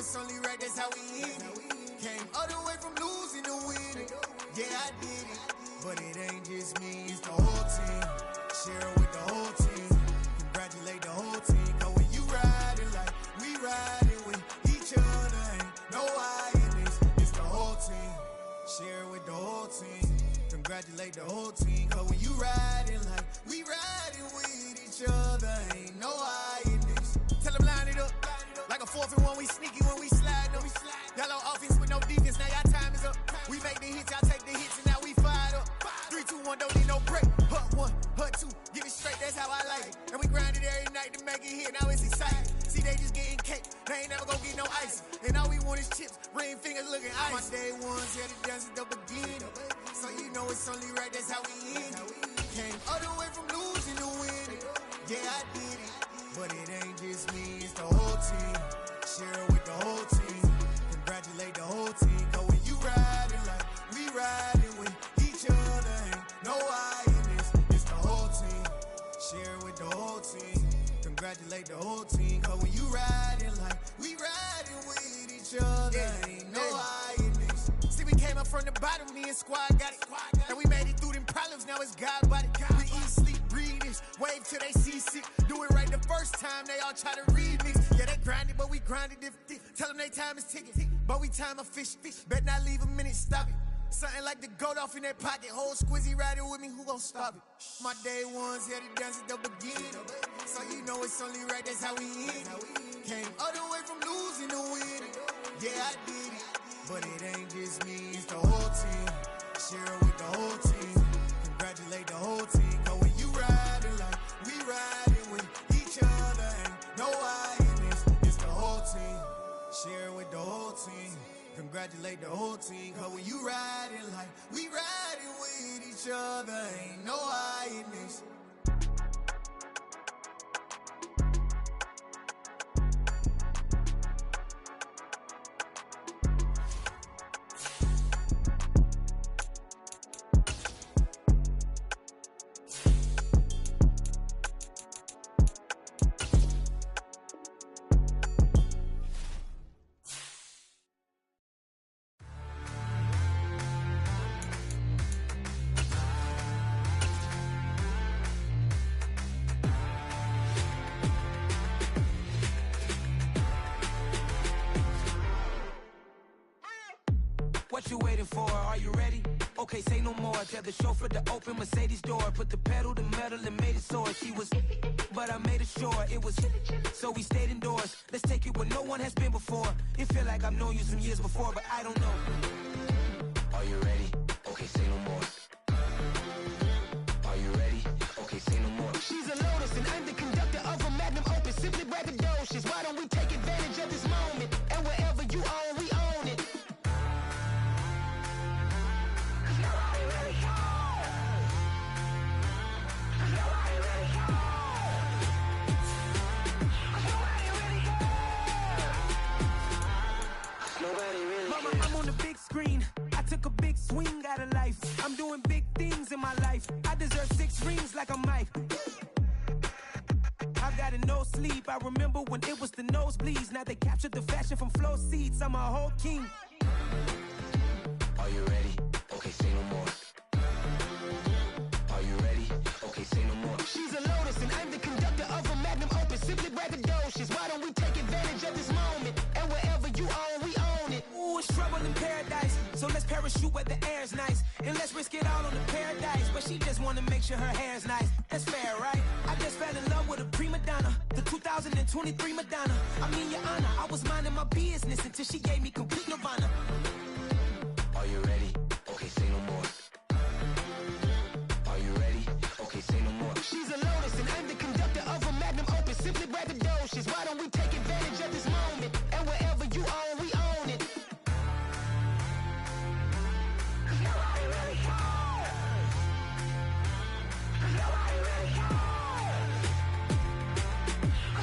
it's only right, that's how we end it. Came all the way from losing to winning. Yeah, I did it, but it ain't just me, it's the whole team. Share it with the whole team. Congratulate the whole team. Cause when you riding like we riding with each other, ain't no I in this, it's the whole team. Share it with the whole team. Congratulate the whole team. Cause when you riding like we riding with each other, ain't no I in this. Tell them line it up. Like a 4th and 1, we sneaky when we slide up. Y'all on offense with no defense, now y'all time is up. We make the hits, y'all take the hits, and now we fired up. 3, 2, 1, don't need no break. Hut 1, hut 2, give it straight, that's how I like it. And we grind it every night to make it hit, now it's exciting. See, they just getting cake, they ain't never gonna get no ice. And all we want is chips, ring fingers looking ice. My day ones here to dance at the beginning. So you know it's only right, that's how we end it. Came all the way from losing to winning. Yeah, I did it, but it ain't just me, it's the whole team. Share it with the whole team. Congratulate the whole team. Cause when you riding like we riding with each other, ain't no I in this, it's the whole team. Share it with the whole team. Congratulate the whole team. Cause when you riding like we riding with each other, ain't no I in this. See, we came up from the bottom, me and squad got it. And we made it through them problems, now it's God body. We eat, sleep, breathe this, wave till they see sick. Do it right the first time, they all try to remix. Yeah, they grinded, but we grinded different. Tell them they time is ticking, but we time a fish. Bet not leave a minute, stop it. Something like the goat off in that pocket. Whole squizzy riding with me, who gon' stop it? My day ones here to dance at the beginning. So you know it's only right, that's how we end it. Came all the way from losing to winning. Yeah, I did it, but it ain't just me, it's the whole team. Share it with the whole team. Congratulate the whole team. Cause when you riding like we riding with each other, ain't no I in this, it's the whole team. Share it with the whole team. Congratulate the whole team. Cause when you riding like we riding with each other, ain't no I in this. What you waiting for? Are you ready? Okay, say no more. Tell the chauffeur to open Mercedes door. Put the pedal to metal and made it soar. She was, but I made it sure it was. So we stayed indoors. Let's take it where no one has been before. It feel like I've known you some years before, but I don't know. Are you ready? Okay, say no more. Are you ready? Okay, say no more. She's a Lotus and I'm the conductor of a magnum opus. Simply braggadocious. Why don't we take advantage of this moment? And wherever you own, we own it. I'm on the big screen. I took a big swing out of life. I'm doing big things in my life. I deserve 6 rings like a Mike. I've got no sleep. I remember when it was the nosebleeds. Now they captured the fashion from flow seats. I'm a whole king. Are you ready? Okay, say no more. Are you ready? Okay, say no more. She's a Lotus and I'm the conductor of a magnum opus. Simply braggadocious. Why don't we take advantage of this moment? And wherever you own, we own it. Ooh, it's trouble in paradise. So let's parachute where the air's nice. And let's risk it all on the paradise. But she just wanna make sure her hair's nice. That's fair, right? I just fell in love with a prima donna. The 2023 Madonna. I mean, your honor, I was minding my business until she gave me complete nirvana. Are you ready? Okay, say no more. Are you ready? Okay, say no more. She's a Lotus and I'm the conductor of a magnum opus. Simply braggadocious. Why don't we take advantage of this moment? And wherever you own, we own it. Nobody really cares. Nobody really cares.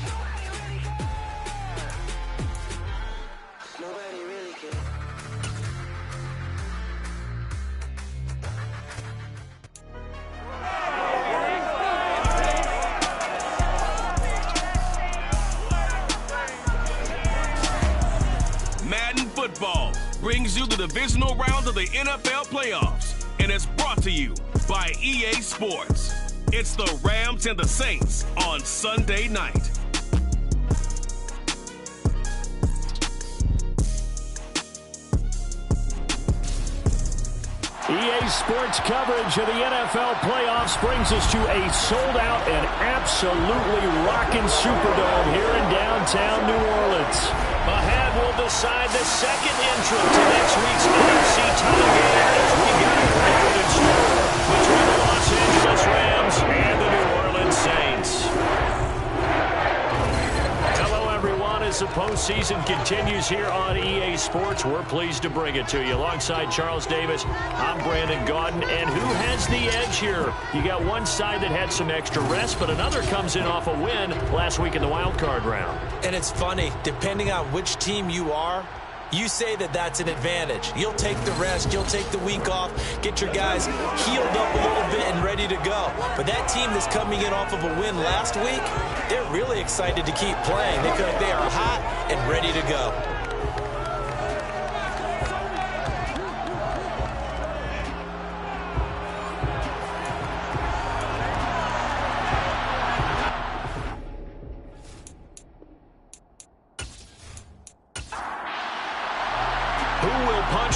Nobody really cares. Nobody really cares. LFSL brings you the divisional round of the NFL playoffs, and it's brought to you by EA Sports. It's the Rams and the Saints on Sunday night. EA Sports coverage of the NFL playoffs brings us to a sold-out and absolutely rocking Superdome here in downtown New Orleans. Ahead will decide the second entrant to next week's NFC title game as we got a record in store between the Los Angeles Rams and the New Orleans Saints. Hello, everyone. As the postseason continues here on EA Sports, we're pleased to bring it to you. Alongside Charles Davis, I'm Brandon Gaudin. And who has the edge here? You got one side that had some extra rest, but another comes in off a win last week in the wild card round. And it's funny, depending on which team you are, you say that that's an advantage. You'll take the rest, you'll take the week off, get your guys healed up a little bit and ready to go. But that team that's coming in off of a win last week, they're really excited to keep playing. They are hot and ready to go.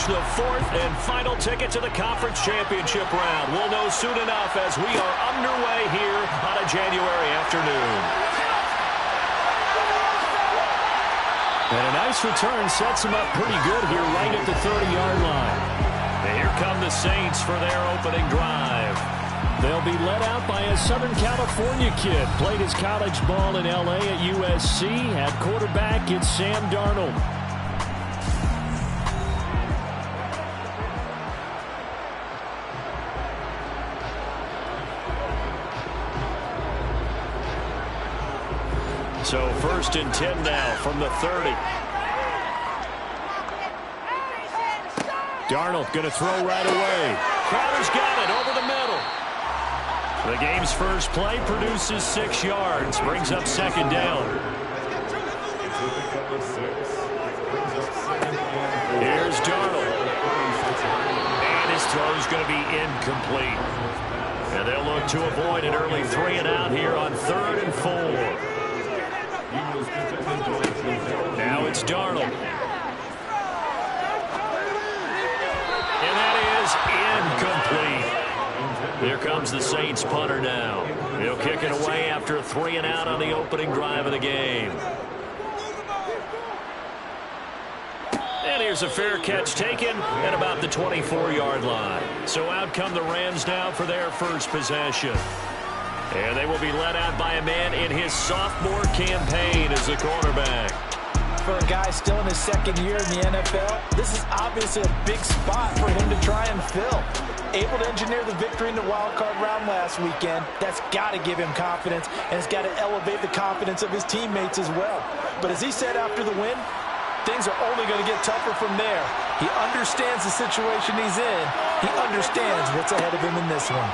The fourth and final ticket to the conference championship round. We'll know soon enough as we are underway here on a January afternoon. And a nice return sets them up pretty good here right at the 30-yard line. And here come the Saints for their opening drive. They'll be led out by a Southern California kid. Played his college ball in L.A. at USC. At quarterback, it's Sam Darnold. So first and 10 now from the 30. Darnold going to throw right away. Crowder's got it over the middle. The game's first play produces 6 yards. Brings up second down. Here's Darnold. And his throw's going to be incomplete. And they'll look to avoid an early 3 and out here on 3rd and 4. Now it's Darnold. And that is incomplete. Here comes the Saints punter now. He'll kick it away after a 3 and out on the opening drive of the game. And here's a fair catch taken at about the 24-yard line. So out come the Rams now for their first possession. And they will be led out by a man in his sophomore campaign as the quarterback. For a guy still in his second year in the NFL, this is obviously a big spot for him to try and fill. Able to engineer the victory in the wild card round last weekend. That's got to give him confidence, and it's got to elevate the confidence of his teammates as well. But as he said after the win, things are only going to get tougher from there. He understands the situation he's in. He understands what's ahead of him in this one.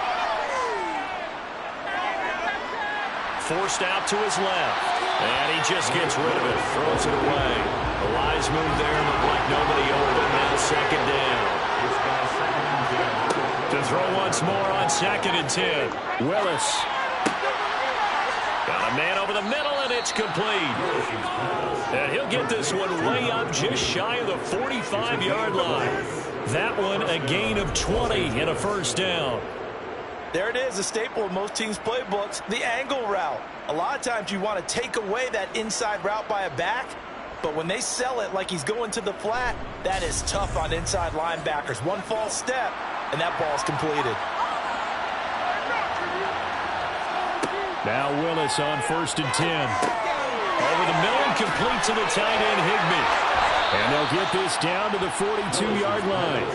Forced out to his left. And he just gets rid of it. Throws it away. A wise move there. Looked like nobody open. Now second down. To throw once more on 2nd and 10. Willis. Got a man over the middle, and it's complete. And he'll get this one way up just shy of the 45-yard line. That one a gain of 20 and a first down. There it is, a staple of most teams' playbooks, the angle route. A lot of times you want to take away that inside route by a back, but when they sell it like he's going to the flat, that is tough on inside linebackers. One false step, and that ball's completed. Now Willis on 1st and 10. Over the middle and complete to the tight end, Higbee. And they'll get this down to the 42-yard line.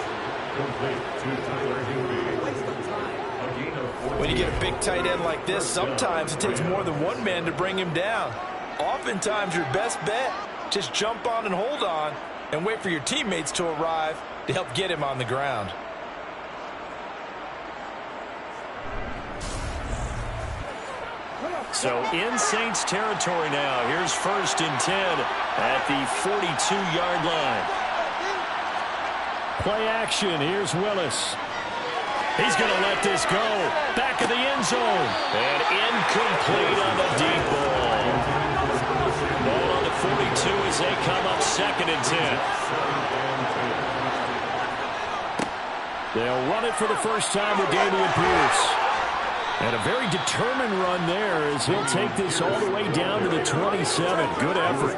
When you get a big tight end like this, sometimes it takes more than one man to bring him down. Oftentimes your best bet, just jump on and hold on and wait for your teammates to arrive to help get him on the ground. So in Saints territory now. Here's 1st and 10 at the 42-yard line. Play action. Here's Willis. He's going to let this go. Back of the end zone. And incomplete on the deep ball. Ball on the 42 as they come up 2nd and 10. They'll run it for the first time with Dameon Pierce. And a very determined run there as he'll take this all the way down to the 27. Good effort.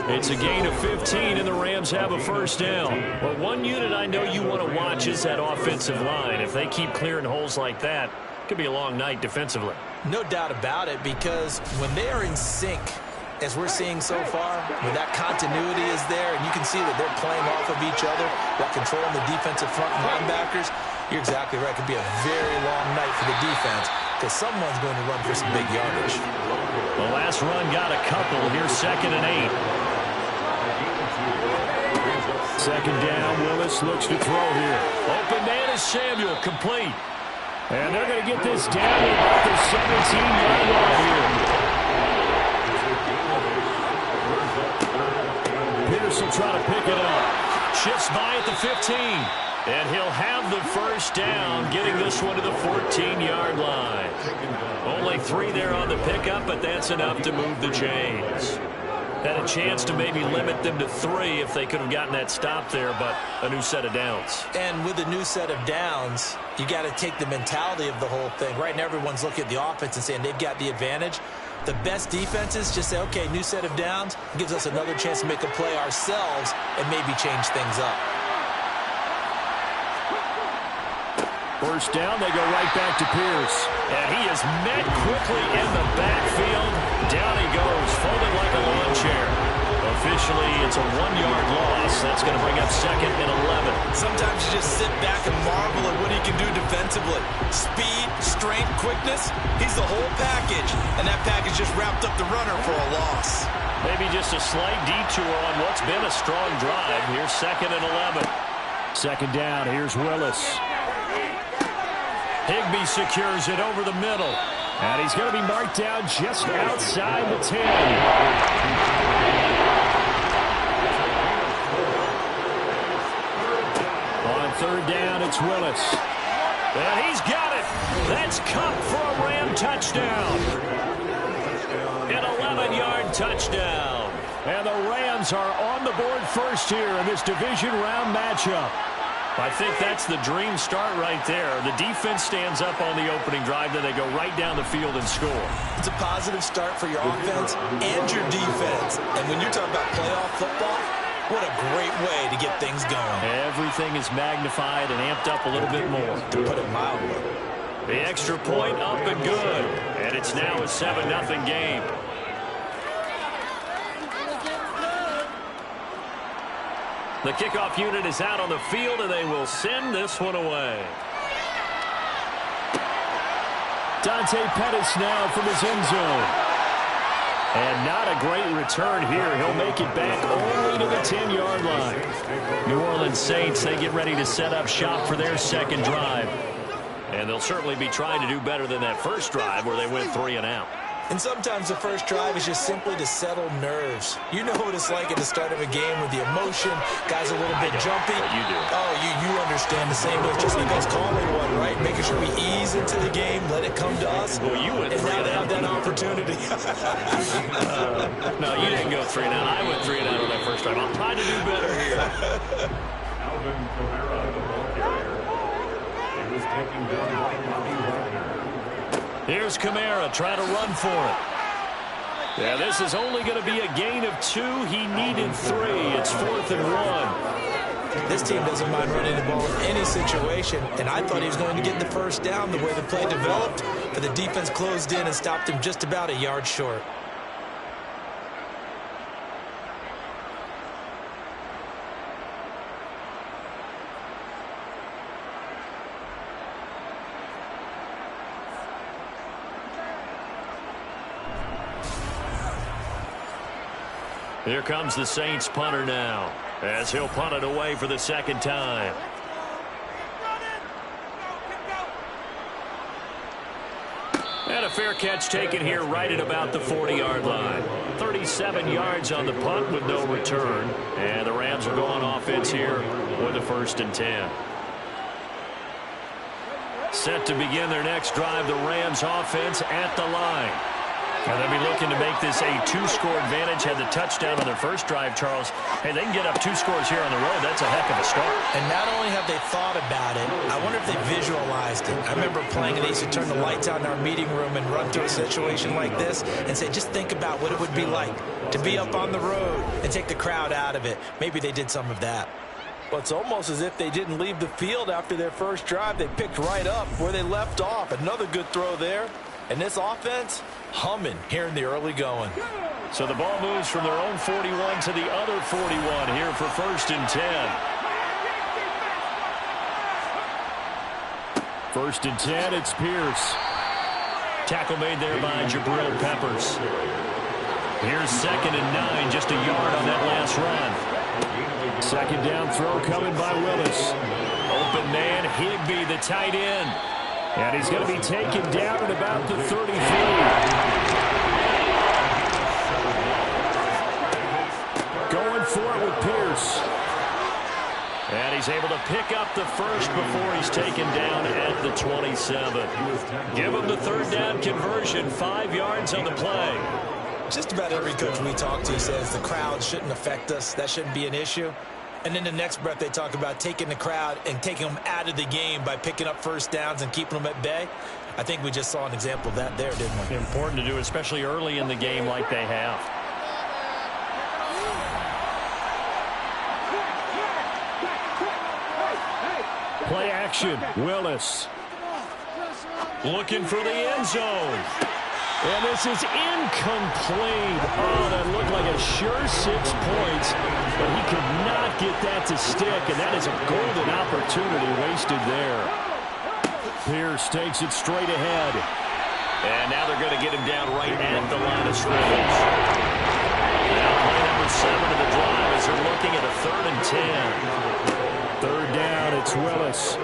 It's a gain of 15, and the Rams have a first down. Well, one unit I know you want to watch is that offensive line. If they keep clearing holes like that, it could be a long night defensively. No doubt about it, because when they are in sync, as we're seeing so far, when that continuity is there, and you can see that they're playing off of each other while controlling the defensive front and linebackers, you're exactly right. It could be a very long night for the defense because someone's going to run for some big yardage. The last run got a couple. Here's 2nd and 8. 2nd down. Willis looks to throw here. Open man is Samuel. Complete. And they're going to get this down to about the 17-yard line here. Pierce will try to pick it up. Shifts by at the 15. And he'll have the first down, getting this one to the 14-yard line. Only 3 there on the pickup, but that's enough to move the chains. Had a chance to maybe limit them to 3 if they could have gotten that stop there, but a new set of downs. And with a new set of downs, you got to take the mentality of the whole thing. Right now, everyone's looking at the offense and saying they've got the advantage. The best defenses just say, okay, new set of downs, gives us another chance to make a play ourselves and maybe change things up. First down, they go right back to Pierce. And he is met quickly in the backfield. Down he goes, folded like a lawn chair. Officially, it's a 1-yard loss. That's going to bring up 2nd and 11. Sometimes you just sit back and marvel at what he can do defensively. Speed, strength, quickness, he's the whole package. And that package just wrapped up the runner for a loss. Maybe just a slight detour on what's been a strong drive. Here's 2nd and 11. 2nd down, here's Willis. Higbee secures it over the middle. And he's going to be marked down just outside the 10. On 3rd down, it's Willis. And he's got it. That's Cup for a Ram touchdown. An 11-yard touchdown. And the Rams are on the board first here in this division round matchup. I think that's the dream start right there. The defense stands up on the opening drive, then they go right down the field and score. It's a positive start for your offense and your defense. And when you're talking about playoff football, what a great way to get things going. Everything is magnified and amped up a little bit more. To put it mildly. The extra point up and good. And it's now a 7-0 game. The kickoff unit is out on the field, and they will send this one away. Dante Pettis now from his end zone. And not a great return here. He'll make it back only to the 10-yard line. New Orleans Saints, they get ready to set up shop for their second drive. And they'll certainly be trying to do better than that first drive where they went 3 and out. And sometimes the first drive is just simply to settle nerves. You know what it's like at the start of a game with the emotion. Guys a little bit jumpy. You do. Oh, you understand the same. It's just like us calling one, right? Making sure we ease into the game, let it come to us. Well, you went 3 and now and they out. have that opportunity. No, you didn't go 3 and out. I went 3 and out on that first drive. I'm trying to do better here. Alvin Kamara, the ball carrier. He was taking down Bobby Wagner. Here's Kamara trying to run for it. Yeah, this is only going to be a gain of 2. He needed 3. It's 4th and 1. This team doesn't mind running the ball in any situation, and I thought he was going to get the first down the way the play developed, but the defense closed in and stopped him just about a yard short. Here comes the Saints punter now, as he'll punt it away for the second time. And a fair catch taken here right at about the 40-yard line. 37 yards on the punt with no return. And the Rams are going offense here with a 1st and 10. Set to begin their next drive, the Rams offense at the line. And they'll be looking to make this a 2-score advantage. Had the touchdown on their first drive, Charles. Hey, they can get up 2 scores here on the road. That's a heck of a start. And not only have they thought about it, I wonder if they visualized it. I remember playing and they used to turn the lights out in our meeting room and run through a situation like this and say, just think about what it would be like to be up on the road and take the crowd out of it. Maybe they did some of that. Well, it's almost as if they didn't leave the field after their first drive. They picked right up where they left off. Another good throw there. And this offense, humming here in the early going. So the ball moves from their own 41 to the other 41 here for 1st and 10. 1st and 10, it's Pierce. Tackle made there by Jabril Peppers. Here's 2nd and 9, just a yard on that last run. 2nd down throw coming by Willis. Open man, Higbee, the tight end. And he's going to be taken down at about the 33. Going for it with Pierce. And he's able to pick up the first before he's taken down at the 27. Give him the 3rd down conversion, 5 yards on the play. Just about every coach we talk to says the crowd shouldn't affect us. That shouldn't be an issue. And in the next breath, they talk about taking the crowd and taking them out of the game by picking up 1st downs and keeping them at bay. I think we just saw an example of that there, didn't we? Important to do, especially early in the game like they have. Play action. Willis. Looking for the end zone. And this is incomplete. Oh, that looked like a sure 6 points, but he could not get that to stick, and that is a golden opportunity wasted there. Pierce takes it straight ahead. And now they're going to get him down right at the line of scrimmage. Now play number 7 of the drive as they're looking at a 3rd and 10. 3rd down, it's Willis.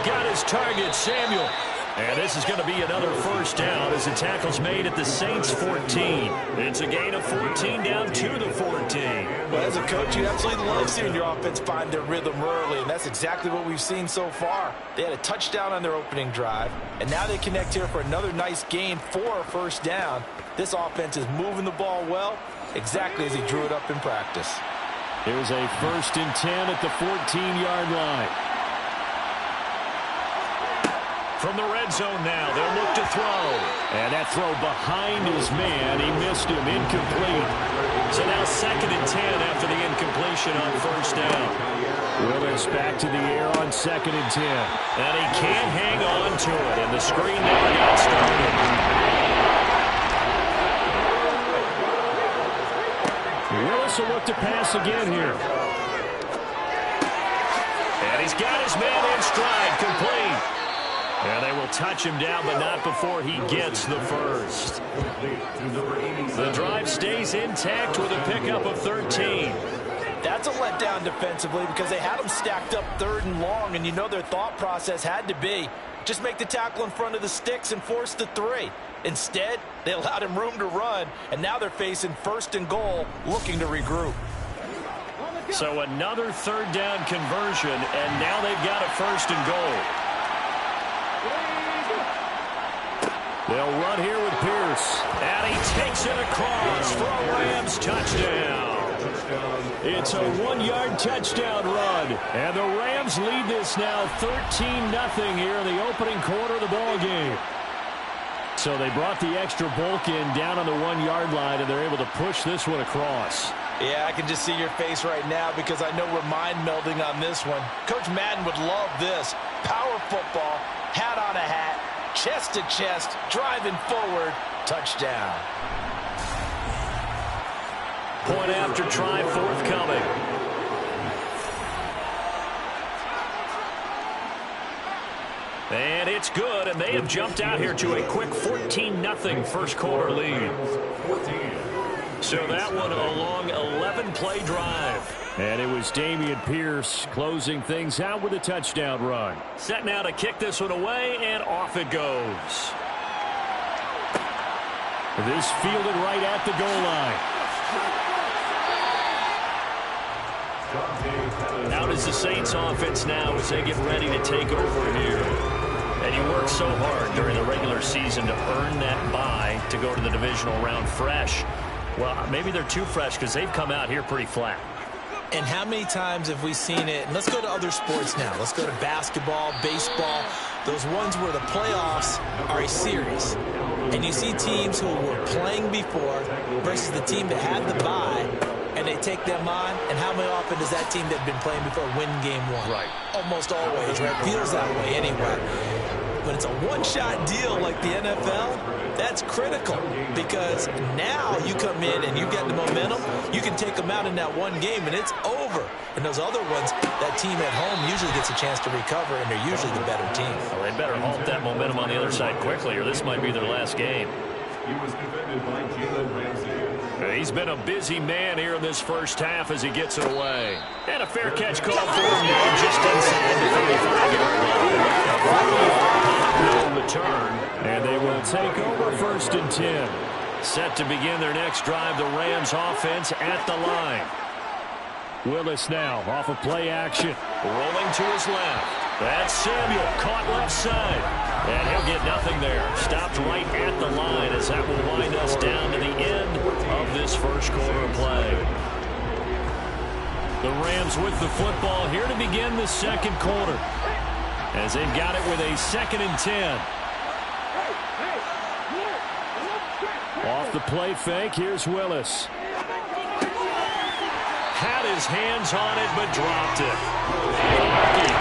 Got his target, Samuel. And this is going to be another 1st down as the tackle's made at the Saints' 14. It's a gain of 14 down to the 14. Well, as a coach, you absolutely love seeing your offense find their rhythm early, and that's exactly what we've seen so far. They had a touchdown on their opening drive, and now they connect here for another nice gain for a 1st down. This offense is moving the ball well, exactly as he drew it up in practice. Here's a 1st and 10 at the 14-yard line. From the red zone now, they'll look to throw. And that throw behind his man, he missed him, incomplete. So now 2nd and 10 after the incompletion on 1st down. Willis back to the air on 2nd and 10. And he can't hang on to it, and the screen never got started. Willis will look to pass again here. And he's got his man in stride, complete. And they will touch him down, but not before he gets the first. The drive stays intact with a pickup of 13. That's a letdown defensively because they had them stacked up 3rd and long, and you know their thought process had to be just make the tackle in front of the sticks and force the 3. Instead, they allowed him room to run, and now they're facing 1st and goal, looking to regroup. So another 3rd down conversion, and now they've got a 1st and goal. They'll run here with Pierce. And he takes it across for a Rams touchdown. It's a 1-yard touchdown run. And the Rams lead this now 13-0 here in the opening quarter of the ball game. So they brought the extra bulk in down on the 1-yard line, and they're able to push this one across. Yeah, I can just see your face right now because I know we're mind melding on this one. Coach Madden would love this. Power football, hat on a hat, chest to chest, driving forward, touchdown. Point after try forthcoming. And it's good, and they have jumped out here to a quick 14-0 first quarter lead. So that one a long 11-play drive. And it was Dameon Pierce closing things out with a touchdown run. Set now to kick this one away, and off it goes. This fielded right at the goal line. Out is the Saints offense now as they get ready to take over here. And you work so hard during the regular season to earn that bye to go to the divisional round fresh. Well, maybe they're too fresh because they've come out here pretty flat. And how many times have we seen it? And let's go to other sports now. Let's go to basketball, baseball, those ones where the playoffs are a series. And you see teams who were playing before versus the team that had the bye, and they take them on. And how many often does that team that had been playing before win game one? Right. Almost always, right? Feels that way anyway. But it's a one-shot deal like the NFL. That's critical because now you come in and you get the momentum. You can take them out in that one game, and it's over. And those other ones, that team at home usually gets a chance to recover, and they're usually the better team. Well, they better halt that momentum on the other side quickly, or this might be their last game. He was defended by Jalen Ramsey. He's been a busy man here in this first half as he gets it away. And a fair catch called for him now just inside the 35-yard line. No return, and they will take over 1st and 10. Set to begin their next drive, the Rams offense at the line. Willis now off of play action. Rolling to his left. That's Samuel, caught left side. And he'll get nothing there. Stopped right at the line as that will wind us down to the end of this first quarter of play. The Rams with the football here to begin the second quarter, as they've got it with a 2nd and 10. Off the play fake, here's Willis. Had his hands on it, but dropped it.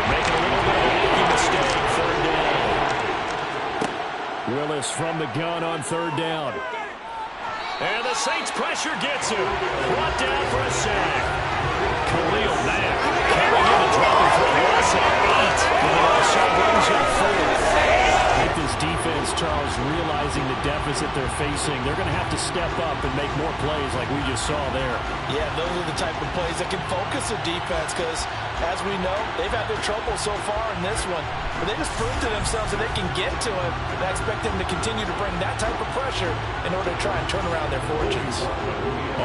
Making a little bit of a rookie mistake, 3rd down. Willis from the gun on 3rd down. And the Saints pressure gets him. Brought down for a sack. Khalil Mack carrying him and dropping for a loss of 8. And it also brings up 4. I think this defense, Charles, realizing the deficit they're facing, they're going to have to step up and make more plays like we just saw there. Yeah, those are the type of plays that can focus the defense because, as we know, they've had their trouble so far in this one. But they just proved to themselves that they can get to him. And I expect them to continue to bring that type of pressure in order to try and turn around their fortunes.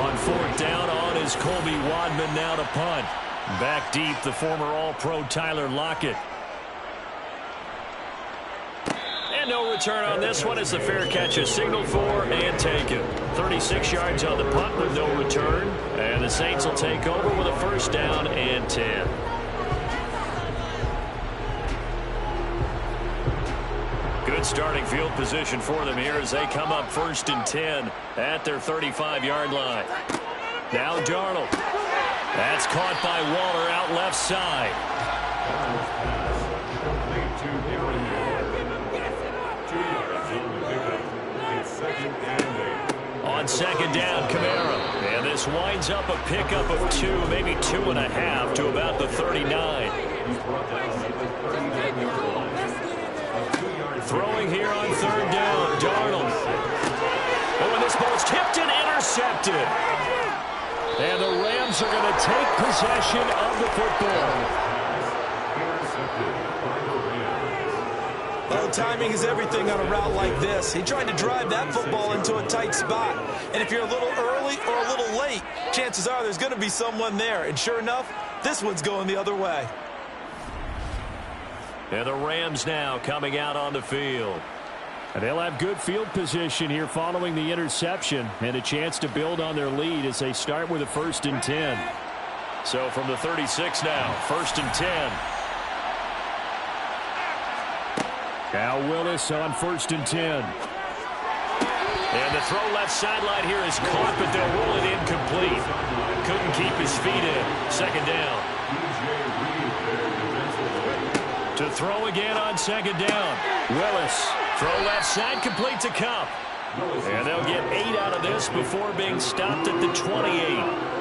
On 4th down on is Colby Wadman now to punt. Back deep, the former All-Pro Tyler Lockett. And no return on this one as the fair catch is signaled for and taken. 36 yards on the punt with no return. And the Saints will take over with a 1st down and 10. Good starting field position for them here as they come up 1st and 10 at their 35-yard line. Now Darnold. That's caught by Waller out left side. On 2nd down, Kamara. And this winds up a pickup of 2, maybe 2.5 to about the 39. Throwing here on 3rd down, Darnold. Oh, and this ball's tipped and intercepted. And the Rams are going to take possession of the football. Well, timing is everything on a route like this. He tried to drive that football into a tight spot. And if you're a little early or a little late, chances are there's going to be someone there. And sure enough, this one's going the other way. And the Rams now coming out on the field. And they'll have good field position here following the interception and a chance to build on their lead as they start with a 1st and 10. So from the 36 now, 1st and 10. Now Willis on 1st and 10. And the throw left sideline here is caught, but they'll roll it incomplete. Couldn't keep his feet in. 2nd down. To throw again on 2nd down. Willis. Throw left side, complete to Cup. And they'll get 8 out of this before being stopped at the 28.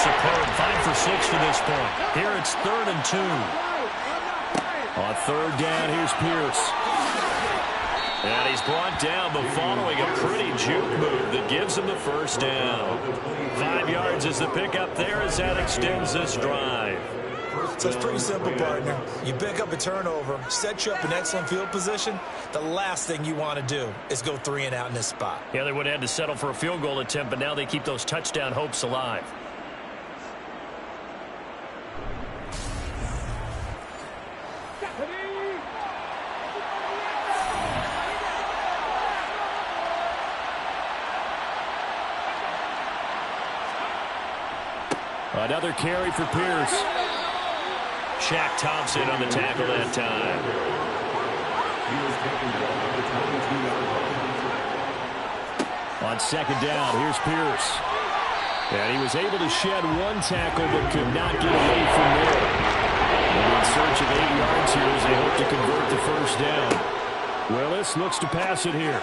Superb. 5 for 6 to this point. Here it's 3rd and 2. On 3rd down, here's Pierce. And he's brought down, but following a pretty juke move that gives him the 1st down. 5 yards is the pickup there as that extends this drive. So it's pretty simple, partner. You pick up a turnover, set you up in excellent field position. The last thing you want to do is go 3 and out in this spot. Yeah, they would have had to settle for a field goal attempt, but now they keep those touchdown hopes alive. Another carry for Pierce. Shaq Thompson on the tackle that time. On second down, here's Pierce. And he was able to shed one tackle but could not get away from there. And in search of 8 yards here as they hope to convert the first down. Willis looks to pass it here.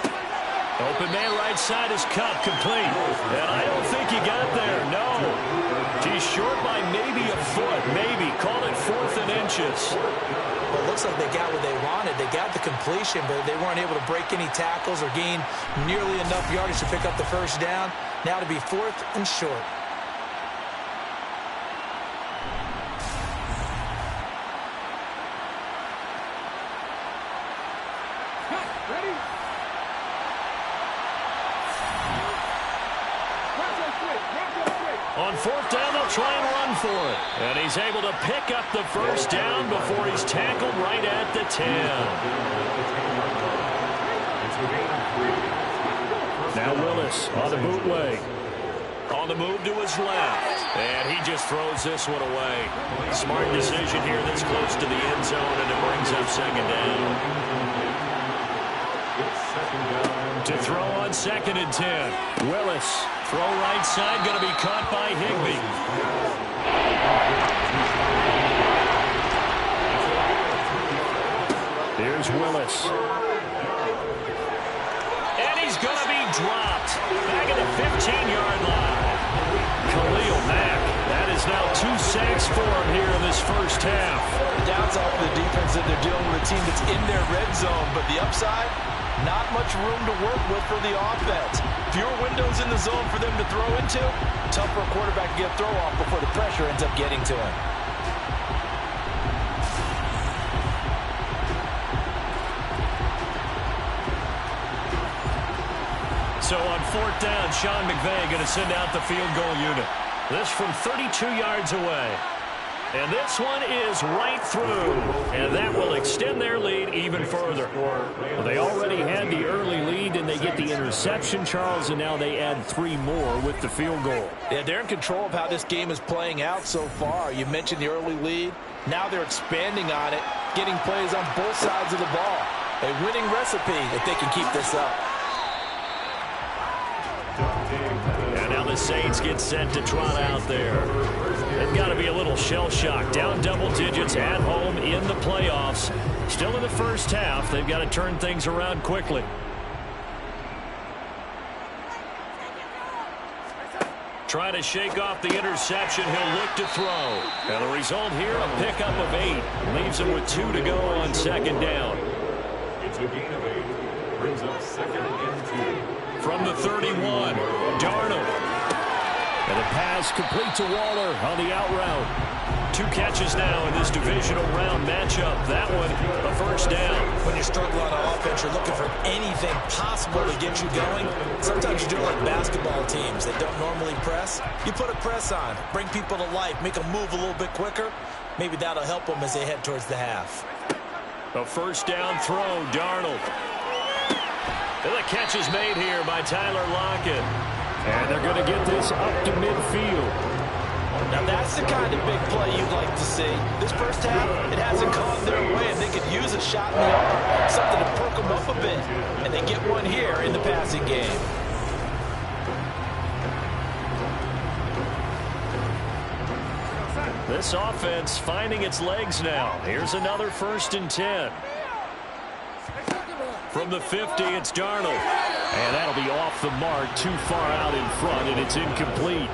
Open man right side is cut complete. And I don't think he got there. No. He's short by maybe a foot. Maybe. Call it 4th and inches. Well, it looks like they got what they wanted. They got the completion, but they weren't able to break any tackles or gain nearly enough yardage to pick up the first down. Now to be 4th and short. On 4th down, they'll try and run for it. And he's able to pick up the first down before he's tackled right at the 10. Now Willis on the bootleg. On the move to his left. And he just throws this one away. Smart decision here that's close to the end zone, and it brings up second down. To throw on 2nd and 10. Willis. Throw right side, going to be caught by Higbee. Here's Willis. And he's going to be dropped. Back at the 15-yard line. Khalil Mack. That is now 2 sacks for him here in this first half. The downside for the defense that they're dealing with a team that's in their red zone, but the upside, not much room to work with for the offense. Fewer windows in the zone for them to throw into. Tough for a quarterback to get a throw off before the pressure ends up getting to him. So on 4th down, Sean McVay going to send out the field goal unit. This from 32 yards away. And this one is right through. And that will extend their lead even further. Well, they already had the early lead, and they get the interception, Charles, and now they add 3 more with the field goal. Yeah, they're in control of how this game is playing out so far. You mentioned the early lead. Now they're expanding on it, getting plays on both sides of the ball. A winning recipe if they can keep this up. And now the Saints get set to trot out there. They've got to be a little shell-shocked. Down double digits at home in the playoffs. Still in the first half. They've got to turn things around quickly. Trying to shake off the interception. He'll look to throw. And the result here, a pickup of 8. Leaves him with 2 to go on 2nd down. It's a gain of 8. Brings up 2nd and 2. From the 31, Darnold. And a pass complete to Waller on the out route. 2 catches now in this divisional round matchup. That one, a first down. When you struggle on offense, you're looking for anything possible to get you going. Sometimes you do it like basketball teams that don't normally press. You put a press on, bring people to life, make them move a little bit quicker. Maybe that'll help them as they head towards the half. A first down throw, Darnold. And the catch is made here by Tyler Lockett. And they're going to get this up to midfield. Now that's the kind of big play you'd like to see. This first half, it hasn't gone their way, and they could use a shot in the arm, something to perk them up a bit. And they get one here in the passing game. This offense finding its legs now. Here's another 1st and 10. From the 50, it's Darnold. And that'll be off the mark, too far out in front, and it's incomplete.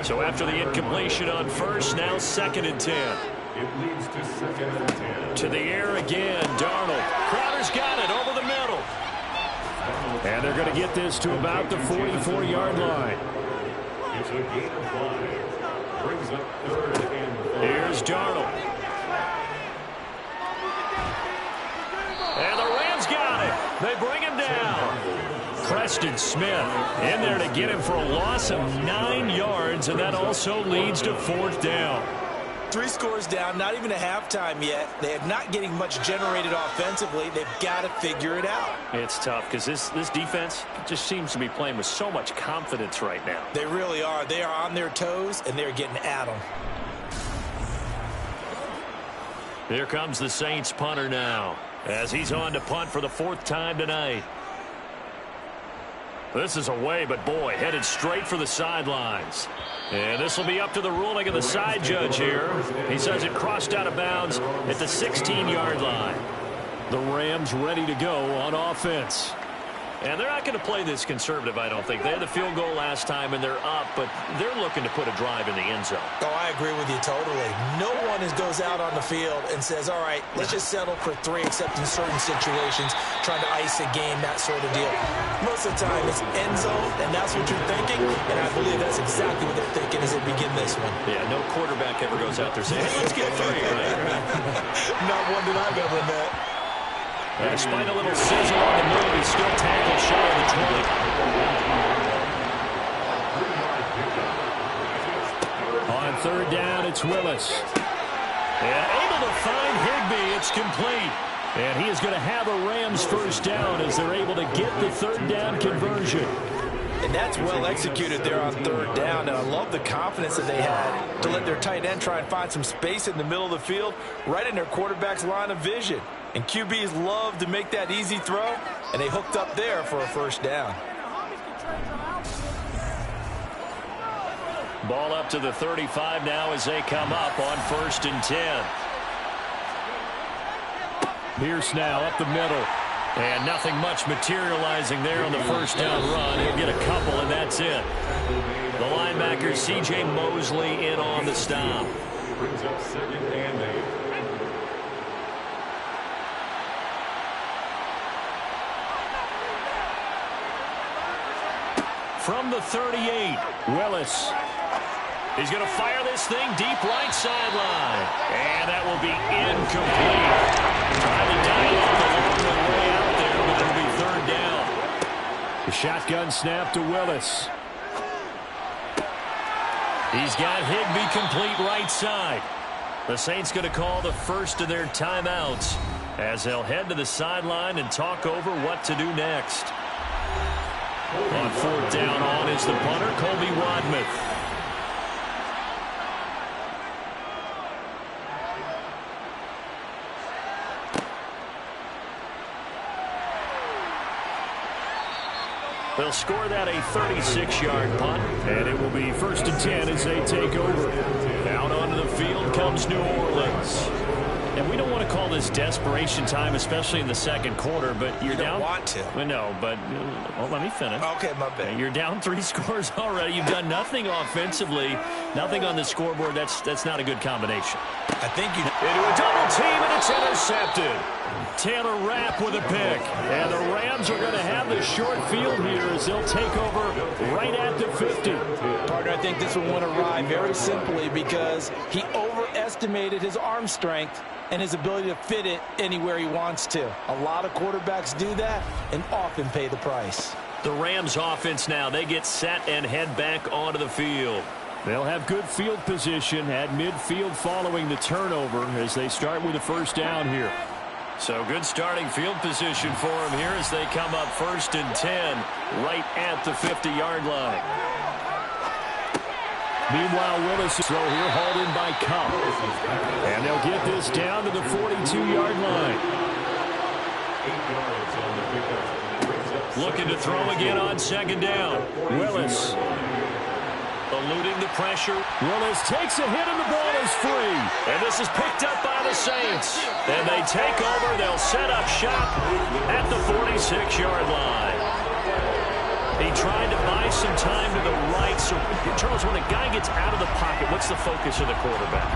So after the incompletion on first, now 2nd and 10. It leads to 2nd and 10. To the air again, Darnold. Crowder's got it over the middle. And they're going to get this to about the 44-yard line. It's a gain of 5. Brings up third and 4. Here's Darnold. And the Rams got it. They bring him down. Preston Smith in there to get him for a loss of 9 yards, and that also leads to 4th down. 3 scores down, not even a halftime yet. They are not getting much generated offensively. They've got to figure it out. It's tough because this defense just seems to be playing with so much confidence right now. They really are. They are on their toes, and they're getting at them. Here comes the Saints punter now as he's on to punt for the 4th time tonight. This is away, but boy, headed straight for the sidelines. And this will be up to the ruling of the side judge here. He says it crossed out of bounds at the 16-yard line. The Rams ready to go on offense. And they're not going to play this conservative, I don't think. They had the field goal last time, and they're up, but they're looking to put a drive in the end zone. Oh, I agree with you totally. No one goes out on the field and says, all right, let's just settle for 3, except in certain situations, trying to ice a game, that sort of deal. Most of the time, it's end zone, and that's what you're thinking, and I believe that's exactly what they're thinking as they begin this one. Yeah, no quarterback ever goes out there saying, hey, let's get 3, right? Not one that I've ever met. Despite a little sizzle on the move, he's still tackled shy of the 20. On 3rd down, it's Willis. And able to find Higbee. It's complete. And he is going to have a Rams 1st down as they're able to get the 3rd down conversion. And that's well executed there on 3rd down. And I love the confidence that they had to let their tight end try and find some space in the middle of the field, right in their quarterback's line of vision. And QBs love to make that easy throw, and they hooked up there for a 1st down. Ball up to the 35 now as they come up on 1st and 10. Pierce now up the middle. And nothing much materializing there on the 1st down run. He'll get a couple, and that's it. The linebacker, C.J. Mosley, in on the stop. Brings up 2nd and 8. From the 38, Willis. He's going to fire this thing deep right sideline. And that will be incomplete. Trying to dive off the way out there, but it'll be 3rd down. The shotgun snap to Willis. He's got Higbee complete right side. The Saints going to call the first of their timeouts as they'll head to the sideline and talk over what to do next. On 4th down, on is the punter, Colby Wadmouth. They'll score that a 36-yard punt, and it will be 1st and 10 as they take over. Out onto the field comes New Orleans. And we don't want to call this desperation time, especially in the 2nd quarter, but you're down. You don't want to. Well, no, but well, let me finish. Okay, my bad. You're down 3 scores already. You've done nothing offensively, nothing on the scoreboard. That's not a good combination. I think you into a double team, and it's intercepted. Taylor Rapp with a pick. And the Rams are going to have the short field here as they'll take over right at the 50. Partner, I think this one went awry very simply because he overestimated his arm strength and his ability to fit it anywhere he wants to. A lot of quarterbacks do that and often pay the price. The Rams offense now, they get set and head back onto the field. They'll have good field position at midfield following the turnover as they start with a 1st down here. So good starting field position for them here as they come up 1st and 10 right at the 50-yard line. Meanwhile, Willis throw here hauled in by Cup. And they'll get this down to the 42-yard line. Looking to throw again on 2nd down. Willis eluding the pressure. Willis takes a hit and the ball is free. And this is picked up by the Saints. And they take over. They'll set up shop at the 46-yard line. He tried to buy some time to the right. So, Charles, when a guy gets out of the pocket, what's the focus of the quarterback?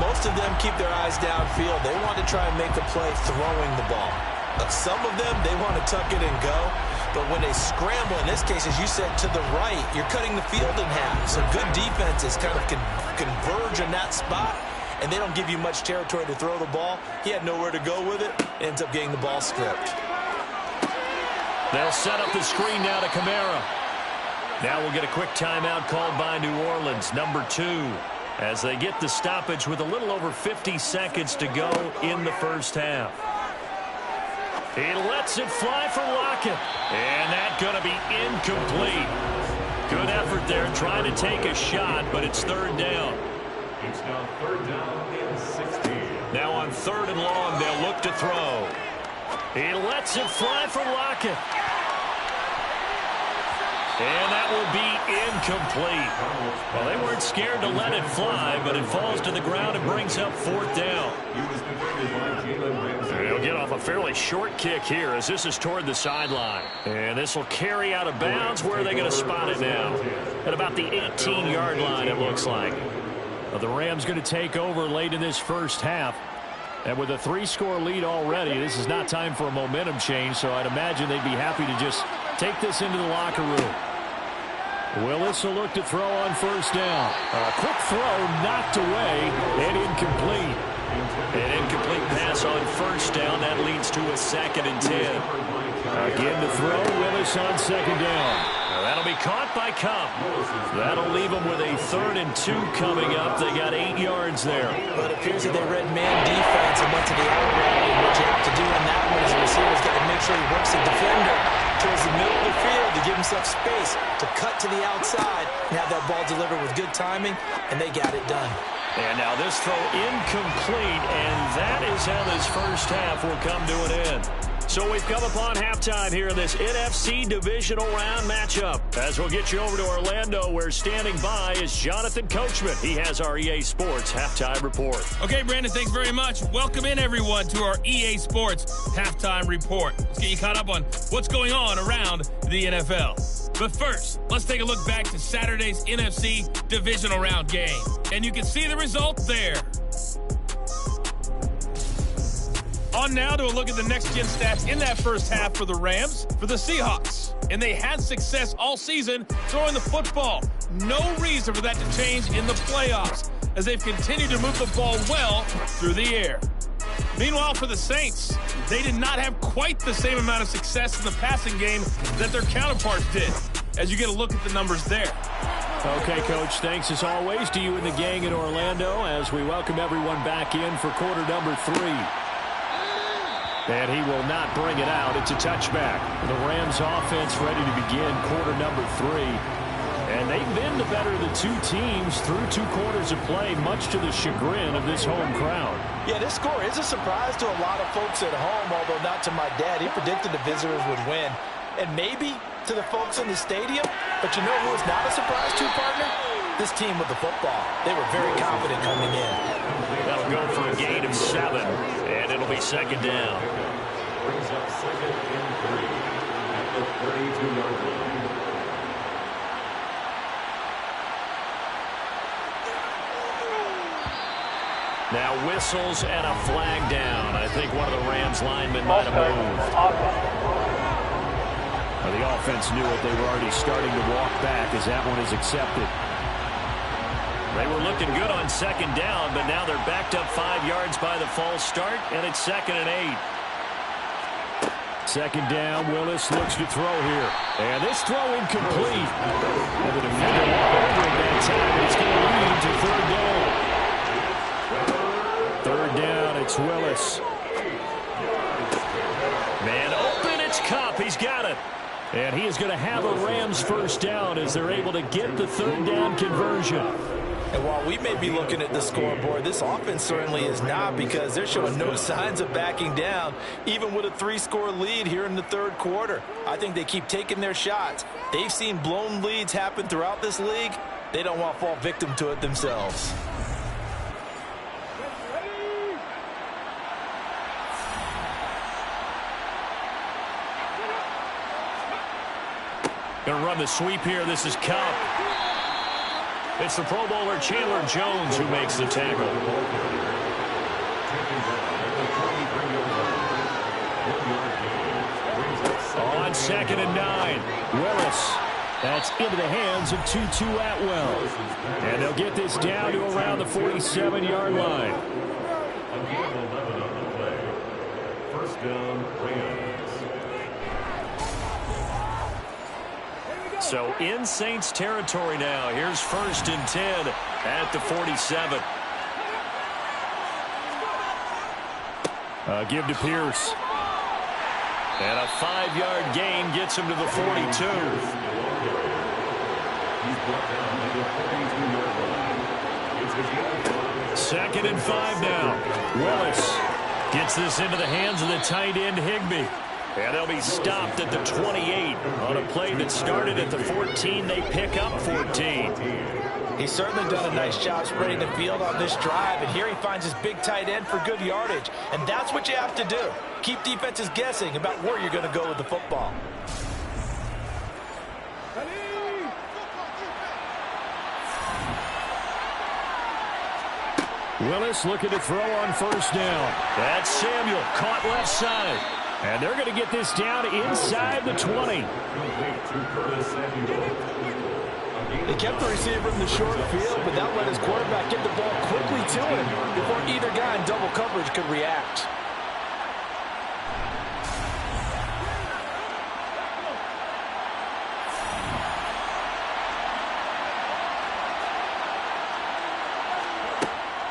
Most of them keep their eyes downfield. They want to try and make a play throwing the ball. Some of them, they want to tuck it and go. But when they scramble, in this case, as you said, to the right, you're cutting the field in half. So good defenses kind of can converge in that spot, and they don't give you much territory to throw the ball. He had nowhere to go with it, ends up getting the ball stripped. They'll set up the screen now to Kamara. Now we'll get a quick timeout called by New Orleans, number 2, as they get the stoppage with a little over 50 seconds to go in the first half. He lets it fly for Lockett, and that's going to be incomplete. Good effort there, trying to take a shot, but it's third down. It's now third down and 16. Now on third and long, they'll look to throw. He lets it fly for Lockett. And that will be incomplete. Well, they weren't scared to let it fly, but it falls to the ground and brings up fourth down. They'll get off a fairly short kick here as this is toward the sideline. And this will carry out of bounds. Where are they going to spot it now? At about the 18-yard line, it looks like. Well, the Rams going to take over late in this first half. And with a 3-score lead already, this is not time for a momentum change, so I'd imagine they'd be happy to just take this into the locker room. Willis will look to throw on first down. A quick throw knocked away and incomplete. An incomplete pass on first down. That leads to a 2nd and 10. Again to throw, Willis on second down. That'll be caught by Cup. That'll leave them with a 3rd and 2 coming up. They got 8 yards there. But it appears that they read man defense and went to the out route. And what you have to do in that one is the receiver's got to make sure he works the defender towards the middle of the field to give himself space to cut to the outside and have that ball delivered with good timing, and they got it done. And now this throw incomplete, and that is how this first half will come to an end. So we've come upon halftime here in this NFC Divisional Round matchup. As we'll get you over to Orlando, where standing by is Jonathan Coachman. He has our EA Sports Halftime Report. Okay, Brandon, thanks very much. Welcome in, everyone, to our EA Sports Halftime Report. Let's get you caught up on what's going on around the NFL. But first, let's take a look back to Saturday's NFC Divisional Round game. And you can see the result there. On now to a look at the next-gen stats in that first half for the Rams, for the Seahawks. And they had success all season throwing the football. No reason for that to change in the playoffs, as they've continued to move the ball well through the air. Meanwhile, for the Saints, they did not have quite the same amount of success in the passing game that their counterparts did, as you get a look at the numbers there. Okay, Coach, thanks as always to you and the gang in Orlando as we welcome everyone back in for quarter number 3. And he will not bring it out. It's a touchback. The Rams offense ready to begin quarter number 3. And they've been the better of the 2 teams through 2 quarters of play, much to the chagrin of this home crowd. Yeah, this score is a surprise to a lot of folks at home, although not to my dad. He predicted the visitors would win. And maybe to the folks in the stadium. But you know who is not a surprise to, partner? This team with the football. They were very confident coming in. That'll go for a gain of 7, and it'll be second down. Brings up 2nd and 3 at the 32-yard line. Now whistles and a flag down. I think one of the Rams linemen might have moved. Well, the offense knew it. They were already starting to walk back as that one is accepted. They were looking good on second down, but now they're backed up 5 yards by the false start, and it's 2nd and 8. Second down, Willis looks to throw here. And this throw incomplete. And the defender walked over at that time, and it's going to lead to third down. Third down, it's Willis. Man open, it's Cup. He's got it. And he is going to have a Rams first down as they're able to get the third down conversion. And while we may be looking at the scoreboard, this offense certainly is not, because they're showing no signs of backing down, even with a 3-score lead here in the third quarter. I think they keep taking their shots. They've seen blown leads happen throughout this league. They don't want to fall victim to it themselves. Going to run the sweep here. This is Cup. It's the Pro Bowler Chandler Jones who makes the tackle. On 2nd and 9, Willis. That's into the hands of Tutu Atwell. And they'll get this down to around the 47-yard line. On game 11 on the play. First down, Rams. So in Saints territory now. Here's 1st and 10 at the 47. Give to Pierce. And a 5-yard gain gets him to the 42. Second and 5 now. Willis gets this into the hands of the tight end Higbee. And they'll be stopped at the 28 on a play that started at the 14. They pick up 14. He's certainly done a nice job spreading the field on this drive, and here he finds his big tight end for good yardage. And that's what you have to do. Keep defenses guessing about where you're going to go with the football. Willis looking to throw on 1st down. That's Samuel, caught left side. And they're going to get this down inside the 20. They kept the receiver in the short field, but that let his quarterback get the ball quickly to him before either guy in double coverage could react.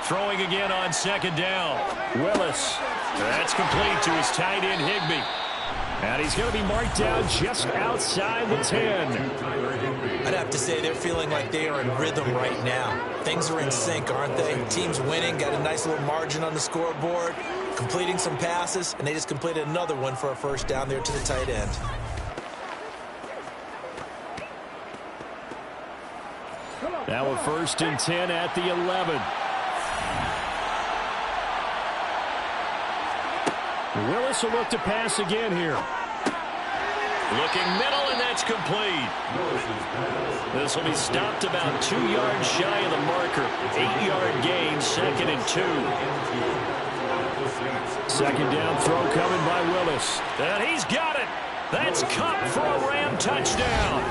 Throwing again on 2nd down. Willis. That's complete to his tight end Higbee. And he's going to be marked down just outside the 10. I'd have to say they're feeling like they are in rhythm right now. Things are in sync, aren't they? Team's winning, got a nice little margin on the scoreboard, completing some passes, and they just completed another one for a 1st down there to the tight end. Now a 1st and 10 at the 11. Willis will look to pass again here. Looking middle, and that's complete. This will be stopped about 2 yards shy of the marker. 8-yard gain, 2nd and 2. 2nd down throw coming by Willis. And he's got it. That's Cup for a Ram touchdown.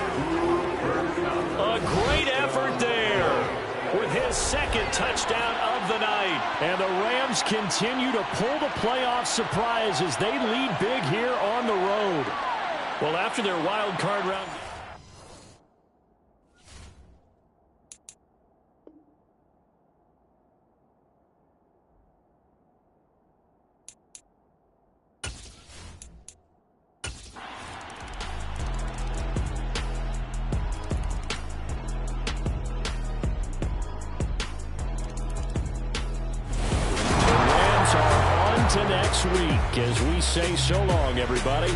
A great effort there with his 2nd touchdown of the night. And the Rams continue to pull the playoff surprise as they lead big here on the road. Well, after their wild card round... to next week as we say so long, everybody.